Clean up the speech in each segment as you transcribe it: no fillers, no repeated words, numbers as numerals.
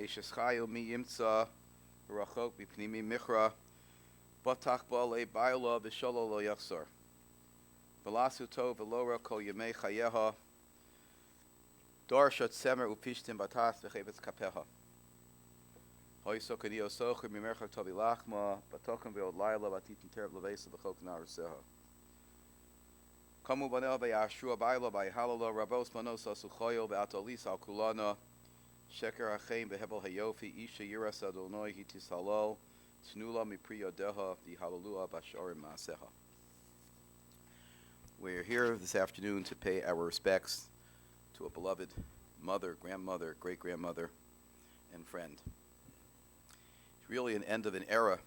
Eishes chayu mi yimtza rachok b'pnimi michra batach ba le ba'ala v'sholo lo yachzor. V'lasu tov v'lora kol yemei chayeha Dorshot semer upishtim batas v'chevetz kapeha. Hoyso k'dio socher mimerchak tovi lachma batokim ve'od laila v'atitin tereb levesa v'chok na'arseha. Kamu banel ve'yashru abayla v'yihalala rabos manos asuchoyo ve'atolis al kulana sheker ha'chein v'hebel hayofi isha yiras adonoi hitishalol tnula mipri yodeha v'yihalulua b'shorim ma'aseha. We're here this afternoon to pay our respects to a beloved mother, grandmother, great-grandmother, and friend. It's really an end of an era.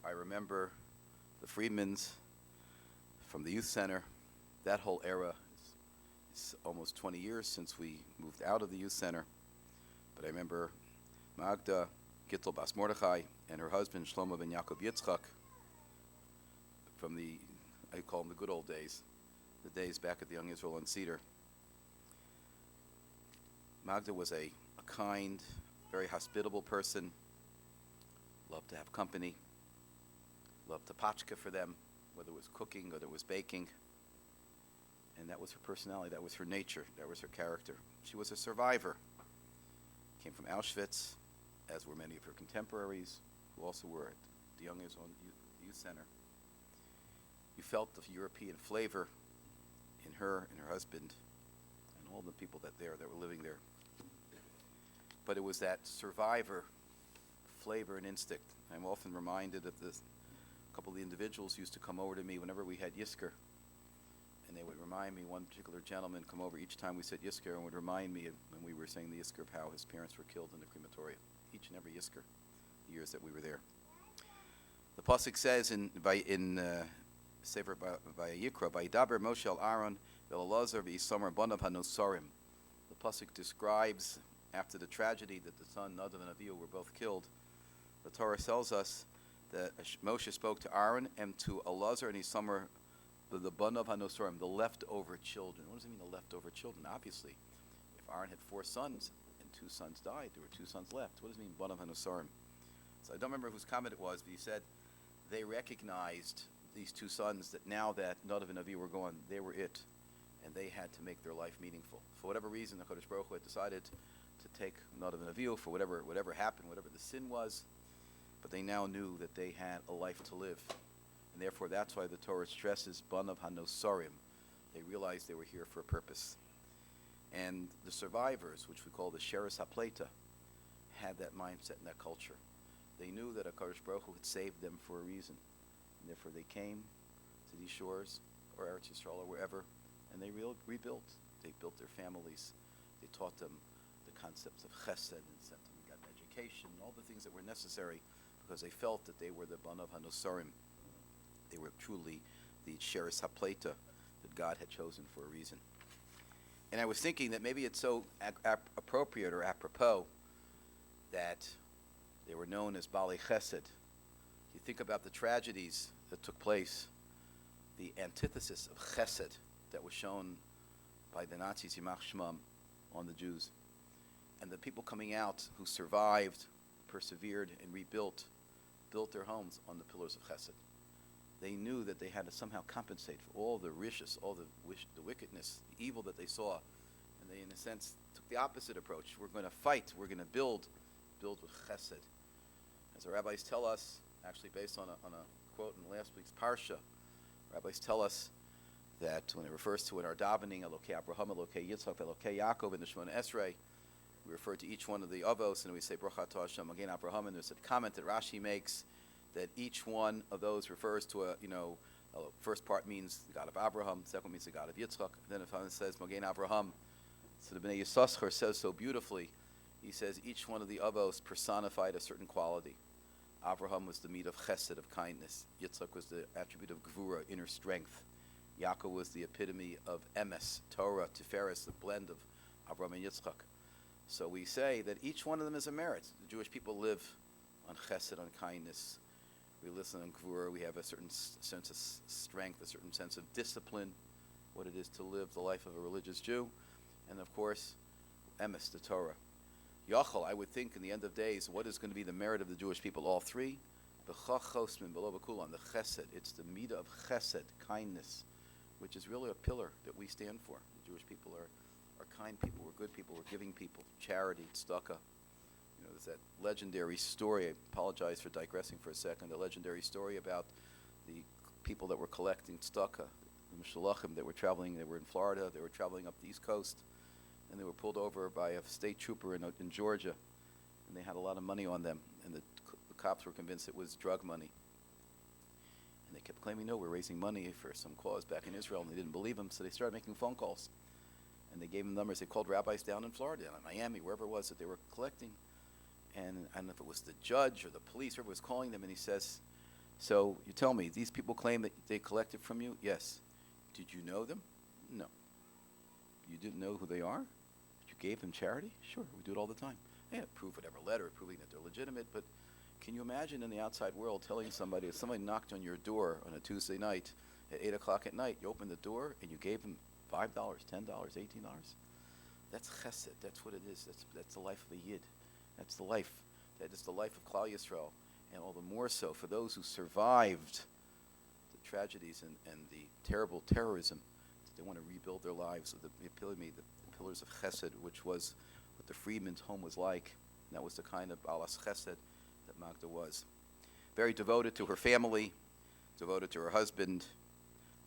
I remember the Friedmans from the youth center. That whole era is almost 20 years since we moved out of the youth center. But I remember Magda Gittel Bas Mordechai and her husband Shlomo ben Yaakov Yitzchak from the, I call them the good old days, the days back at the Young Israel on Cedar. Magda was a kind, very hospitable person, loved to have company, loved to pachka for them, whether it was cooking, whether it was baking. And that was her personality, that was her nature, that was her character. She was a survivor. Came from Auschwitz, as were many of her contemporaries, who also were at the Young Israel Youth Center. You felt the European flavor in her and her husband and all the people that were living there. But it was that survivor flavor and instinct. I'm often reminded of this. A couple of the individuals used to come over to me whenever we had Yisker, and they would remind me, one particular gentleman come over each time we said Yisker and would remind me of when we were saying the Yisker of how his parents were killed in the crematorium, each and every Yisker, the years that we were there. The Pasuk says in Sefer Vayikra, Vayidaber Moshe al Aaron ve'Elazar ve'Isamar banav hanosarim. The Pasuk describes, after the tragedy that the son Nadav and Avihu were both killed, the Torah tells us that Moshe spoke to Aaron and to Elazar and Isamar, the banav hanosarim, the leftover children. What does it mean, the leftover children? Obviously, if Aaron had 4 sons and 2 sons died, there were 2 sons left. What does it mean, banav hanosarim? So I don't remember whose comment it was, but he said they recognized these 2 sons that now that Nadav and Avihu were gone, they were it, and they had to make their life meaningful. For whatever reason, the Kodesh Baruch Hu had decided to take Nadav and Avihu for whatever happened, whatever the sin was, but they now knew that they had a life to live, and therefore that's why the Torah stresses Banav Hanosarim. They realized they were here for a purpose. And the survivors, which we call the Sheres HaPleita, had that mindset and that culture. They knew that HaKadosh Baruch Hu had saved them for a reason. And therefore they came to these shores, or Eretz Yisrael, or wherever, and they rebuilt. They built their families. They taught them the concepts of chesed and sent them and got an education, and all the things that were necessary, because they felt that they were the Banav Hanosarim. They were truly the Sheres HaPleita that God had chosen for a reason. And I was thinking that maybe it's so appropriate or apropos that they were known as Bali Chesed. You think about the tragedies that took place, the antithesis of Chesed that was shown by the Nazis, Yimach Shmam, on the Jews. And the people coming out who survived, persevered, and built their homes on the pillars of Chesed. They knew that they had to somehow compensate for all the rishus, all the wickedness, the evil that they saw. And they, in a sense, took the opposite approach. We're going to fight. We're going to build with Chesed. As the rabbis tell us, actually based on a quote in last week's Parsha, rabbis tell us that when it refers to in our davening, Elokei Abraham, Elokei Yitzchak, Elokei Yaakov, in the Shemona Esrei, we refer to each one of the avos, and we say, Baruch Atah Hashem, Magen Abraham, and there's a comment that Rashi makes that each one of those refers to first part means the God of Abraham, second means the God of Yitzchak, and then if it says Magen Abraham, so the Bnei Yisachar says so beautifully, he says each one of the avos personified a certain quality. Abraham was the meat of chesed, of kindness. Yitzchak was the attribute of gvura, inner strength. Yaakov was the epitome of emes, Torah, Tiferes, the blend of Abraham and Yitzchak. So we say that each one of them is a merit. The Jewish people live on chesed, on kindness. We listen on gvura. We have a certain sense of strength, a certain sense of discipline, what it is to live the life of a religious Jew. And of course, emes, the Torah. Yachal, I would think in the end of days, what is going to be the merit of the Jewish people? All three. The chachosmin below kulan, the chesed. It's the midah of chesed, kindness, which is really a pillar that we stand for. The Jewish people are kind people, we're good people, we're giving people, charity, tzedakah. You know, there's that legendary story, I apologize for digressing for a second, the legendary story about the people that were collecting tzedakah, the Mishalachim that were traveling, they were in Florida, they were traveling up the East Coast, and they were pulled over by a state trooper in Georgia, and they had a lot of money on them, and the cops were convinced it was drug money. And they kept claiming, no, we're raising money for some cause back in Israel, and they didn't believe them, so they started making phone calls. And they gave them numbers. They called rabbis down in Florida, down in Miami, wherever it was that they were collecting. And I don't know if it was the judge or the police, whoever was calling them, and he says, so you tell me, these people claim that they collected from you? Yes. Did you know them? No. You didn't know who they are? You gave them charity? Sure, we do it all the time. Yeah, prove whatever letter, proving that they're legitimate, but can you imagine in the outside world telling somebody, if somebody knocked on your door on a Tuesday night at 8 o'clock at night, you opened the door and you gave them $5, $10, $18? That's chesed. That's what it is. That's the life of a yid. That's the life. That is the life of Klal Yisrael. And all the more so for those who survived the tragedies and the terrible terrorism. They want to rebuild their lives with the epitome, the pillars of chesed, which was what the Friedman's home was like. And that was the kind of balas chesed that Magda was. Very devoted to her family, devoted to her husband,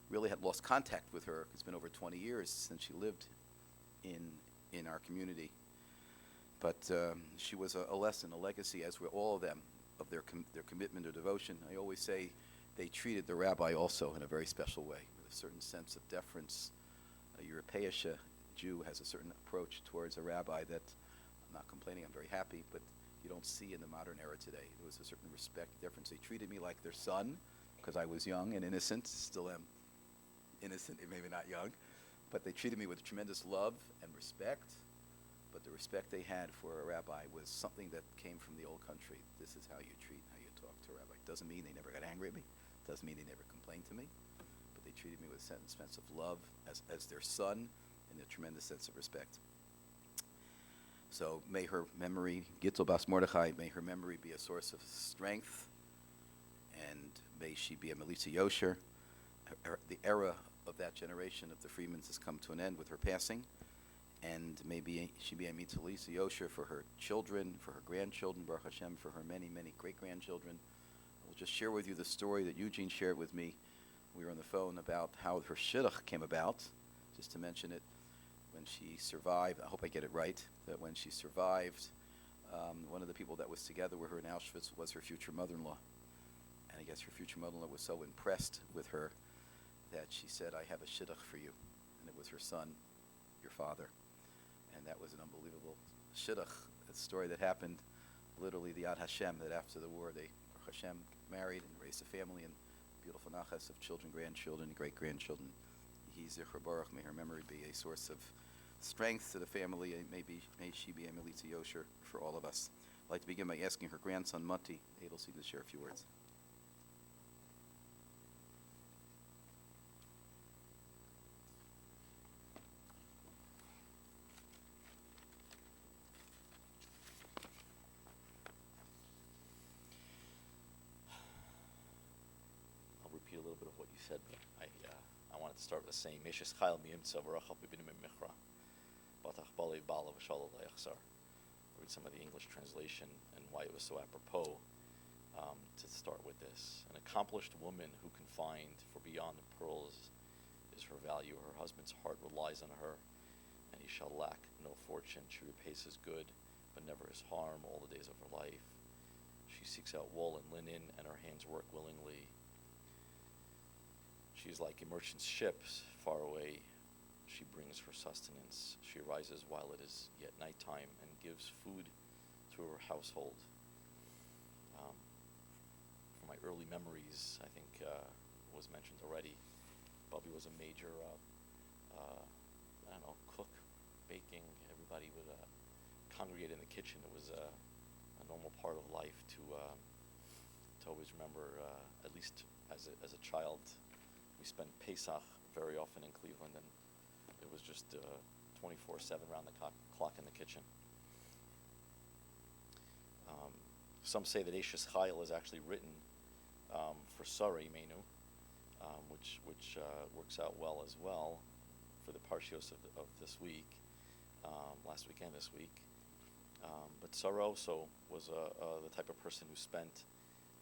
really had lost contact with her. It's been over 20 years since she lived in our community. But she was a lesson, a legacy, as were all of them, of their commitment or devotion. I always say they treated the rabbi also in a very special way, with a certain sense of deference. A Europeische Jew has a certain approach towards a rabbi that, I'm not complaining, I'm very happy, but you don't see in the modern era today. There was a certain respect, deference. They treated me like their son, because I was young and innocent, still am innocent, maybe not young, but they treated me with tremendous love and respect. But the respect they had for a rabbi was something that came from the old country. This is how you treat, how you talk to a rabbi. Doesn't mean they never got angry at me. Doesn't mean they never complained to me. But they treated me with a sense of love as their son and a tremendous sense of respect. So may her memory, Gittel Bas Mordechai, may her memory be a source of strength, and may she be a Melitza Yosher. The era of that generation of the Friedmans has come to an end with her passing, and maybe she be a Melitza Yosher for her children, for her grandchildren, Baruch Hashem, for her many, many great-grandchildren. I will just share with you the story that Eugene shared with me. We were on the phone about how her shidduch came about, just to mention it. When she survived, I hope I get it right, that when she survived, one of the people that was together with her in Auschwitz was her future mother-in-law. And I guess her future mother-in-law was so impressed with her that she said, I have a shidduch for you. And it was her son, your father. And that was an unbelievable shidduch, a story that happened literally the Yad Hashem, that after the war they, Hashem, married and raised a family and beautiful nachas of children, grandchildren, great-grandchildren. Yehi Zichra Baruch, may her memory be a source of strength to the family, and may she be a Melitza Yosher for all of us. I'd like to begin by asking her grandson, Mati Edelstein, to share a few words. I'll repeat a little bit of what you said, but I wanted to start with saying, Meshes Chayil Miyimtza V'Rachal B'Binim Michra Batach Balei Bala V'Shalal Le'achzar. Read some of the English translation and why it was so apropos to start with this. An accomplished woman who can find, for beyond the pearls is her value. Her husband's heart relies on her, and he shall lack no fortune. She repays his good, but never his harm all the days of her life. She seeks out wool and linen, and her hands work willingly. She is like a merchant's ship far away. She brings her sustenance. She arises while it is yet nighttime and gives food to her household. From my early memories, I think was mentioned already, Bubby was a major, cook, baking. Everybody would congregate in the kitchen. It was a normal part of life to always remember, at least as a child. We spent Pesach very often in Cleveland, and it was just 24/7 round the clock in the kitchen. Some say that Eishes Chayil is actually written for Sarah Imenu, which works out well as well for the Parshios of this week, last week and this week. But Sarah also was the type of person who spent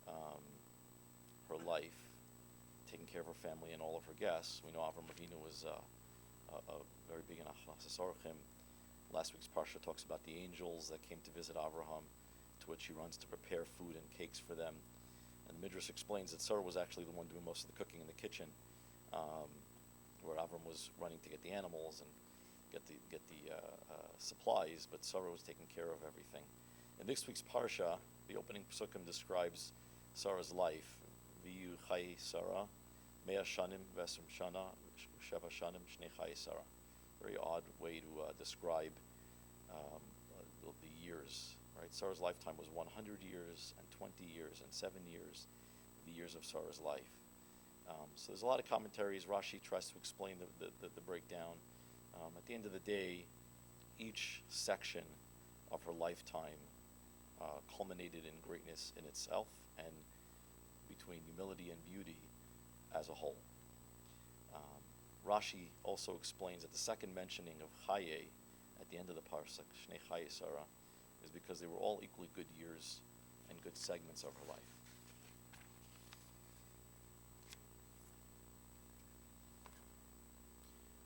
her life taking care of her family and all of her guests. We know Avram Avinu was a very big in Achnas Orchim. Last week's Parsha talks about the angels that came to visit Avraham, to which he runs to prepare food and cakes for them. And the Midrash explains that Sarah was actually the one doing most of the cooking in the kitchen, where Avram was running to get the animals and get the supplies, but Sarah was taking care of everything. In this week's Parsha, the opening Psukim describes Sarah's life. V'yu chai Sarah, mea shanim v'esrim shana, sheva shanim shnei chai Sarah. Very odd way to describe the years. Right? Sarah's lifetime was 100 years and 20 years and 7 years, the years of Sarah's life. So there's a lot of commentaries. Rashi tries to explain the breakdown. At the end of the day, each section of her lifetime culminated in greatness in itself and between humility and beauty as a whole. Rashi also explains that the second mentioning of Chaye at the end of the Parsha, Shnei Chaye Sarah, is because they were all equally good years and good segments of her life.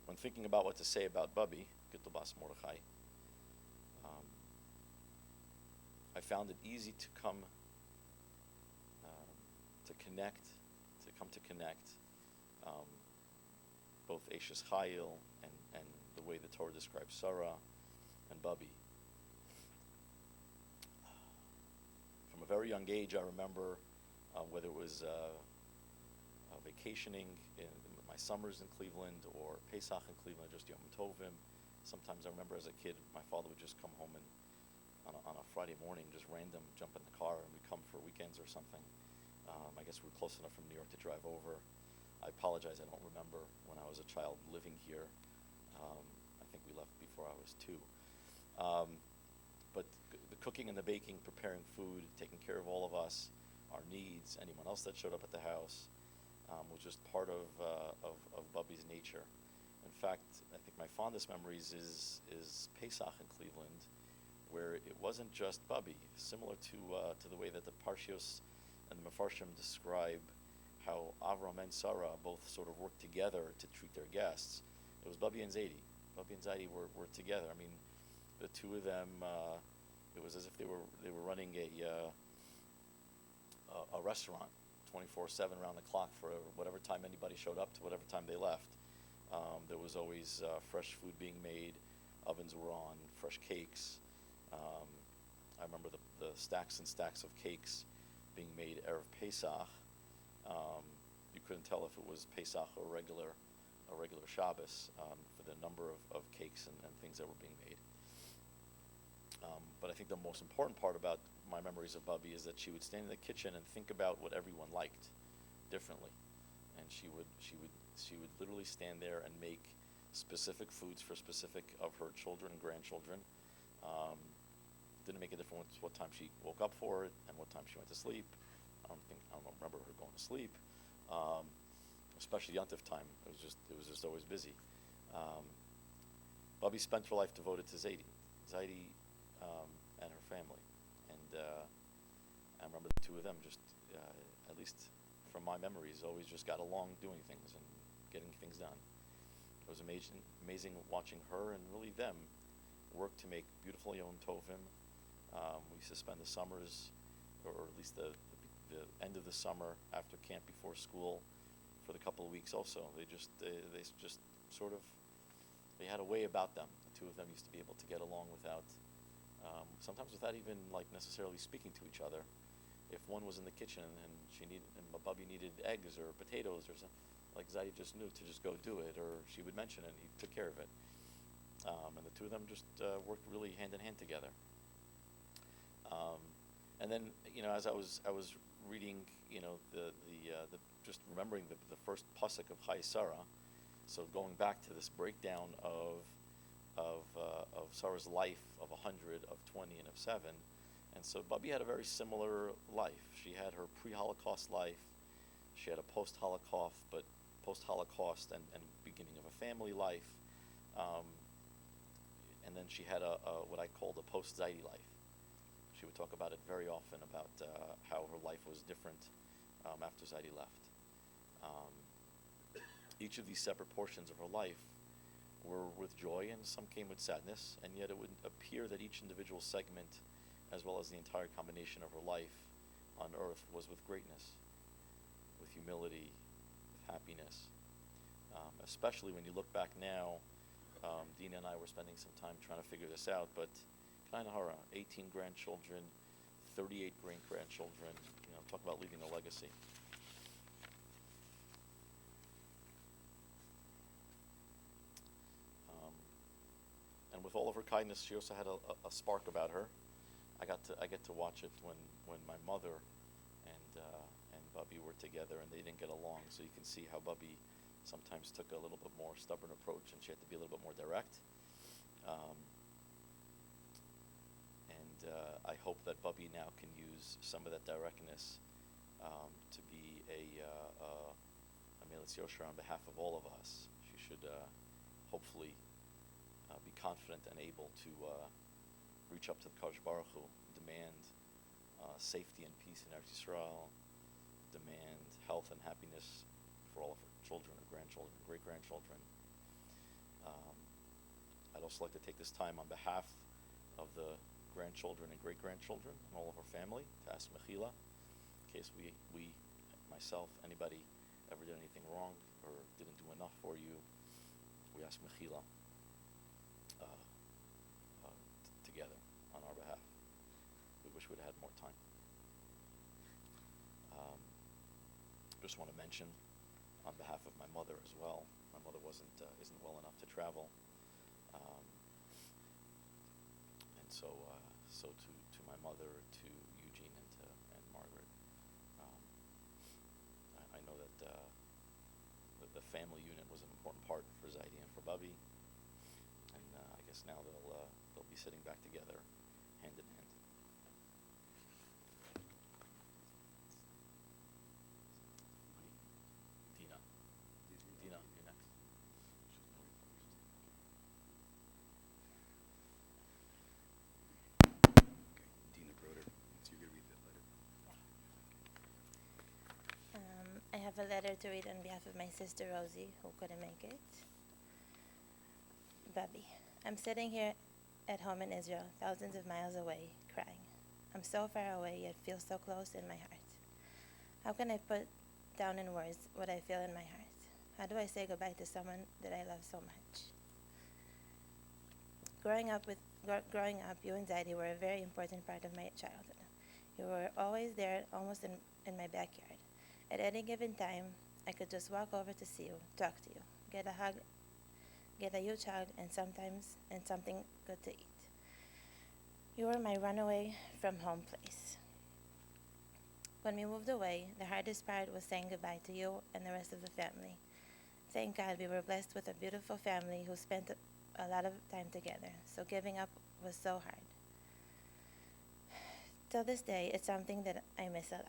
When thinking about what to say about Bubby, Gittel Bas Mordechai, I found it easy to come to connect both Eishes Chayil and the way the Torah describes Sarah and Bubby. From a very young age, I remember whether it was vacationing in my summers in Cleveland or Pesach in Cleveland, just Yom Tovim. Sometimes I remember as a kid, my father would just come home and on a Friday morning, just random jump in the car and we'd come for weekends or something. I guess we were close enough from New York to drive over. I apologize, I don't remember when I was a child living here. I think we left before I was 2. But the cooking and the baking, preparing food, taking care of all of us, our needs, anyone else that showed up at the house, was just part of Bubby's nature. In fact, I think my fondest memories is Pesach in Cleveland, where it wasn't just Bubby. Similar to the way that the Parshios and the Mefarshim describe how Avram and Sarah both sort of worked together to treat their guests. It was Bubby and Zaidi. Bubby and Zaidi were together. I mean, the two of them, it was as if they were running a restaurant 24/7 around the clock for whatever time anybody showed up to whatever time they left. There was always fresh food being made, ovens were on, fresh cakes. I remember the stacks and stacks of cakes being made Erev Pesach. You couldn't tell if it was Pesach or regular Shabbos for the number of cakes and things that were being made. But I think the most important part about my memories of Bubby is that she would stand in the kitchen and think about what everyone liked differently, and she would literally stand there and make specific foods for specific of her children and grandchildren. Didn't make a difference what time she woke up for it and what time she went to sleep. I don't remember her going to sleep. Especially Yontif time, it was just always busy. Bubby spent her life devoted to Zaidi and her family, and I remember the two of them just, at least from my memories, always just got along doing things and getting things done. It was amazing watching her and really them work to make beautiful Yom Tovim. We used to spend the summers, or at least the end of the summer after camp before school, for the couple of weeks. Also, they just sort of, they had a way about them. The two of them used to be able to get along without, sometimes without even like necessarily speaking to each other. If one was in the kitchen and Bubby needed eggs or potatoes or something, like Zaidi just knew to just go do it, or she would mention it and he took care of it. And the two of them just worked really hand in hand together. And then, as I was reading, the just remembering the first pasuk of Chai Sarah, so going back to this breakdown of Sarah's life of 100, of 20, and of 7, And so Bubby had a very similar life. She had her pre-Holocaust life. She had a post-Holocaust and beginning of a family life. And then she had a what I called a post-Zaidi life. She would talk about it very often about how her life was different after Zaidi left. Each of these separate portions of her life were with joy, and some came with sadness, and yet it would appear that each individual segment, as well as the entire combination of her life on earth, was with greatness, with humility, with happiness. Especially when you look back now, Dina and I were spending some time trying to figure this out, but kind of 18 grandchildren, 38 great-grandchildren, talk about leaving a legacy. And with all of her kindness, she also had a spark about her. I get to watch it when my mother and Bubby were together, and they didn't get along. So you can see how Bubby sometimes took a little bit more stubborn approach, and she had to be a little bit more direct. I hope that Bubby now can use some of that directness to be a Melitz Yosher on behalf of all of us. She should hopefully be confident and able to reach up to the Kadosh Baruch Hu, demand safety and peace in Eretz Yisrael, demand health and happiness for all of her children, her grandchildren, great-grandchildren. I'd also like to take this time on behalf of the grandchildren and great-grandchildren and all of our family to ask Mechila, in case we, myself, anybody ever did anything wrong or didn't do enough for you. We ask Mechila together on our behalf. We wish we'd had more time. Just want to mention on behalf of my mother as well. My mother isn't well enough to travel, and so to my mother, to Eugene, and Margaret. I know that the family unit was an important part for Zaidi and for Bubby, and I guess now they'll be sitting back together, hand in hand. Dina, you're next. Dina Broder, so you're going to read that letter. I have a letter to read on behalf of my sister Rosie, who couldn't make it. Bubby, I'm sitting here at home in Israel, thousands of miles away, crying. I'm so far away, yet feel so close in my heart. How can I put down in words what I feel in my heart? How do I say goodbye to someone that I love so much? Growing up, you and Zadie were a very important part of my childhood. You were always there, almost in my backyard. At any given time, I could just walk over to see you, talk to you, get a hug, get a huge hug, and something good to eat. You were my runaway from home place. When we moved away, the hardest part was saying goodbye to you and the rest of the family. Thank God we were blessed with a beautiful family who spent a lot of time together, so giving up was so hard. Till this day, it's something that I miss a lot.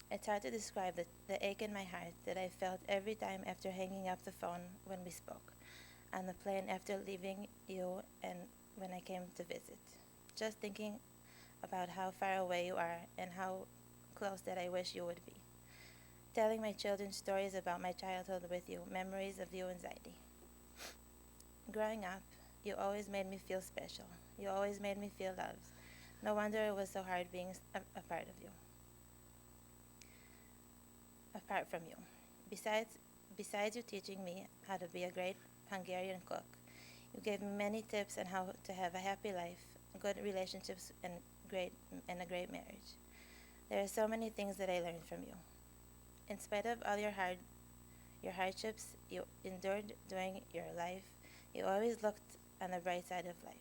It's hard to describe the ache in my heart that I felt every time after hanging up the phone when we spoke, on the plane after leaving you, and when I came to visit. Just thinking about how far away you are and how close that I wish you would be. Telling my children stories about my childhood with you, memories of you and Zaidi. Growing up, you always made me feel special. You always made me feel loved. No wonder it was so hard being a part of you. Apart from you. Besides you teaching me how to be a great Hungarian cook, you gave me many tips on how to have a happy life, good relationships, and a great marriage. There are so many things that I learned from you. In spite of all your hardships you endured during your life, you always looked on the bright side of life.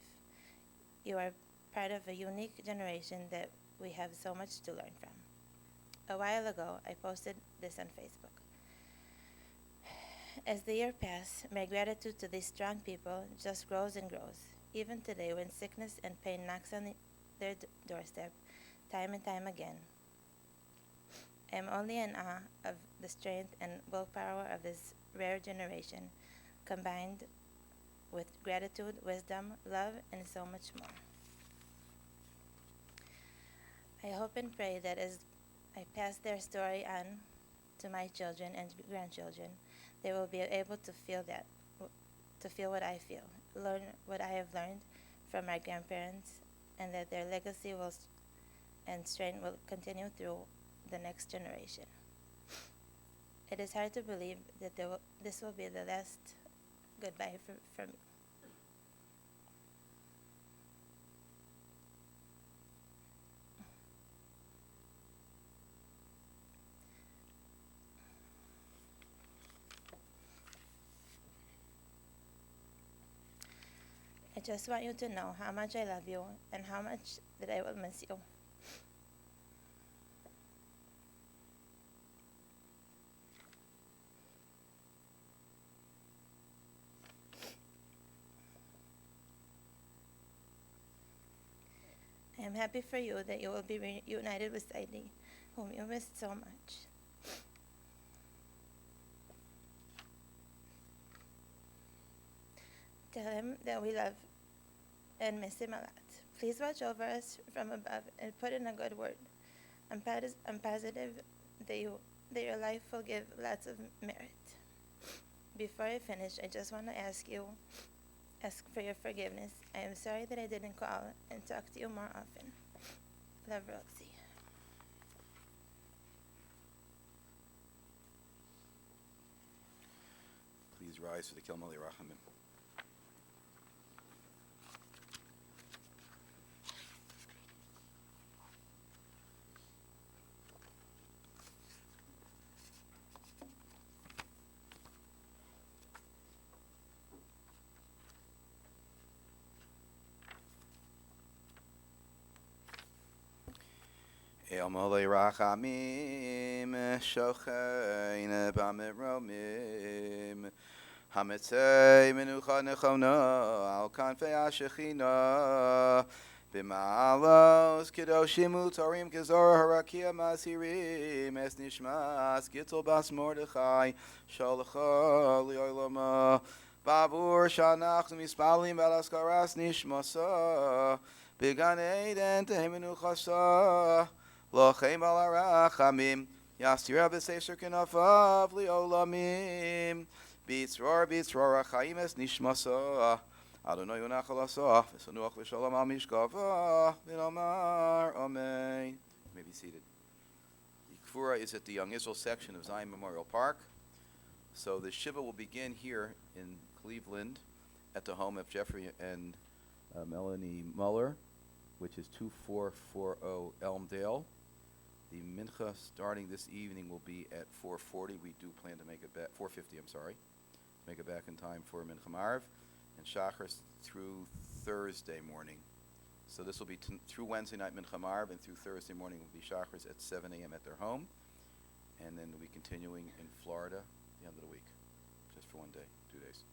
You are part of a unique generation that we have so much to learn from. A while ago, I posted this on Facebook. As the year passed, my gratitude to these strong people just grows and grows. Even today, when sickness and pain knocks on their doorstep time and time again. I am only in awe of the strength and willpower of this rare generation, combined with gratitude, wisdom, love, and so much more. I hope and pray that as I pass their story on to my children and grandchildren, they will be able to feel what I feel, learn what I have learned from my grandparents, and that their legacy and strength will continue through the next generation. It is hard to believe that this will be the last goodbye for me. I just want you to know how much I love you and how much that I will miss you. I am happy for you that you will be reunited with Saidi, whom you missed so much. Tell him that we love and miss him a lot. Please watch over us from above and put in a good word. I'm positive that your life will give lots of merit. Before I finish, I just want to ask for your forgiveness. I am sorry that I didn't call and talk to you more often. Love, Roxy. Please rise for the Kilmali Rachamim. Kilmali Rachamim, Shochein Bamidromim, Hamitzei Menucha Nechona, Al Kanfei Ashechina, B'ma'alos Kedoshim Utorim Kezor Harakia Masirim, Es Nishmas Gittel Bas Mordechai, Shalacha Li'olama, Babur Shanach Mispalim Balaskaras Nishmasa, B'gan Eden Tehemenu Chasa, Lochem Al Arachamim, Yastir B'Sefer Kenafav Li'olamim, Bitzror Achayim Es Nishmasa, Adonai Yonachal Asaf, V'sanuach V'shalom Al Mishkava, V'nomar, Amen. You may be seated. The Kfura is at the Young Israel section of Zion Memorial Park. So the Shiva will begin here in Cleveland at the home of Jeffrey and Melanie Muller, which is 2440 Elmdale. The mincha starting this evening will be at 4:40. We do plan to make it back, 4:50, I'm sorry, make it back in time for mincha marv, and shachris through Thursday morning. So this will be through Wednesday night mincha marv, and through Thursday morning will be shachris at 7 a.m. at their home, and then we'll be continuing in Florida at the end of the week, just for 1 day, 2 days.